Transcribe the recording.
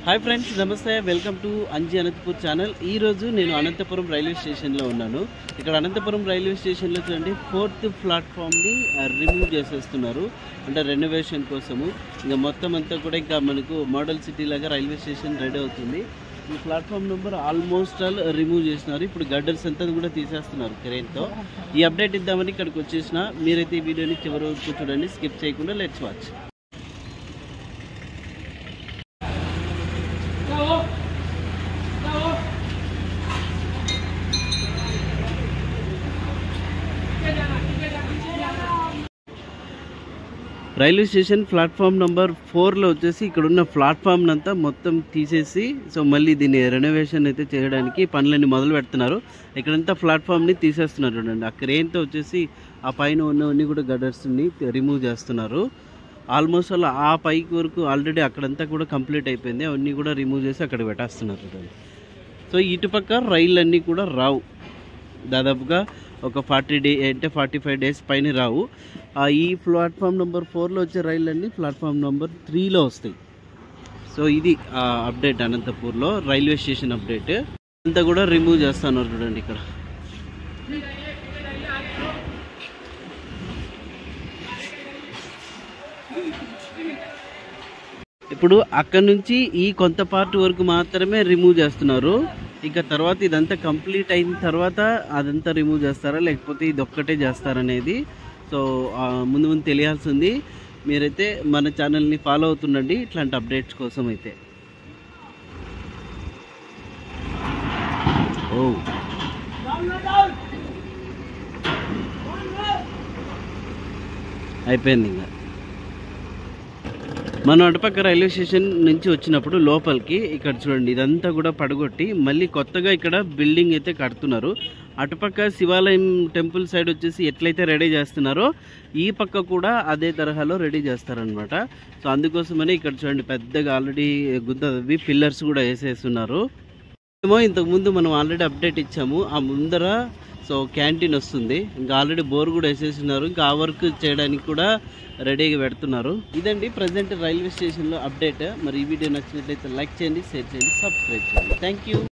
Hi friends नमस्ते welcome to अंजी Anantapur channel నేను అనంతపురం రైల్వే స్టేషన్ లో ఉన్నాను। ఇక్కడ అనంతపురం రైల్వే స్టేషన్ లో చూడండి 4th ప్లాట్‌ఫామ్ ని రిమూవ్ చేసేస్తున్నారు అంటే రెనోవేషన్ కోసము। ఇంకా మొత్తం అంతా కూడా ఇంకా మనకు మోడల్ సిటీ లాగా రైల్వే స్టేషన్ రెడీ అవుతుంది। ఈ platform number almost all remove చేస్తున్నారు। ఇప్పుడు గడ్డర్స్ అంతా కూడా తీసేస్తున్నారు క్రేన్ తో। ఈ అప్డేట్ ఇద్దామని ఇక్కడికి వచ్చేసిన మీరైతే ఈ వీడియోని చివరి వరకు చూడండి, స్కిప్ చేయకుండా let's watch. Railway station platform number 4 లో వచ్చేసి ఇక్కడ ఉన్న ప్లాట్‌ఫామ్ నంతా మొత్తం తీసేసి సో మళ్ళీ దీన్ని రెనోవేషన్ అయితే చేయడానికి పనులన్నీ మొదలు పెడుతున్నారు। ఇక్కడంతా ప్లాట్‌ఫామ్ ని తీసేస్తున్నారు చూడండి। ఆ క్రేన్ తో వచ్చేసి ఆ పైన ఉన్నవన్నీ కూడా గడర్స్ ని రిమూవ్ చేస్తున్నారు। ఆల్మోస్ట్ అలా ఆ పైకి వరకు ఆల్రెడీ అక్కడంతా కూడా కంప్లీట్ అయిపోయింది, అవన్నీ కూడా రిమూవ్ చేసి అక్కడ పెట్టేస్తున్నారు చూడండి। సో ఇటుపక్క రైళ్ళు అన్నీ కూడా రావు, దాదాపుగా ఒక 45 డేస్ పైన రావు। ఈ ప్లాట్‌ఫామ్ నంబర్ 4 లో వచ్చే రైళ్ళన్నీ ప్లాట్‌ఫామ్ నంబర్ 3 లో వస్తాయి। సో ఇది అప్డేట్ అనంతపూర్లో రైల్వే స్టేషన్ అప్డేట్ అంతా కూడా రిమూవ్ చేస్తున్నారు చూడండి ఇక్కడ। ఇప్పుడు అక్కడ నుంచి ఈ కొంత పార్ట్ వరకు మాత్రమే రిమూవ్ చేస్తున్నారు। ఇంకా తర్వాత ఇదంతా కంప్లీట్ అయిన తర్వాత అదంతా రిమూవ్ చేస్తారా లేకపోతే ఇది ఒక్కటే చేస్తారనేది సో ముందు తెలియాల్సింది। మీరైతే మన ఛానల్ని ఫాలో అవుతుండండి ఇట్లాంటి అప్డేట్స్ కోసం అయితే। అయిపోయింది ఇంకా మనం అటుపక్క రైల్వే స్టేషన్ నుంచి వచ్చినప్పుడు లోపలికి ఇక్కడ చూడండి ఇదంతా కూడా పడగొట్టి మళ్ళీ కొత్తగా ఇక్కడ బిల్డింగ్ అయితే కడుతున్నారు। అటుపక్క శివాలయం టెంపుల్ సైడ్ వచ్చేసి ఎట్లయితే రెడీ చేస్తున్నారో ఈ పక్క కూడా అదే తరహాలో రెడీ చేస్తారనమాట। సో అందుకోసమని ఇక్కడ చూడండి పెద్దగా ఆల్రెడీ గుద్దవి పిల్లర్స్ కూడా వేసేస్తున్నారు। ఏమో ఇంతకుముందు మనం ఆల్రెడీ అప్డేట్ ఇచ్చాము, ఆ ముందర సో క్యాంటీన్ వస్తుంది, ఇంకా ఆల్రెడీ బోర్ కూడా వేసేస్తున్నారు, ఇంకా ఆ వర్క్ చేయడానికి కూడా రెడీగా పెడుతున్నారు। ఇదండి ప్రజెంట్ రైల్వే స్టేషన్లో అప్డేట్। మరి ఈ వీడియో నచ్చినట్లయితే లైక్ చేయండి, షేర్ చేయండి, సబ్స్క్రైబ్ చేయండి। Thank you.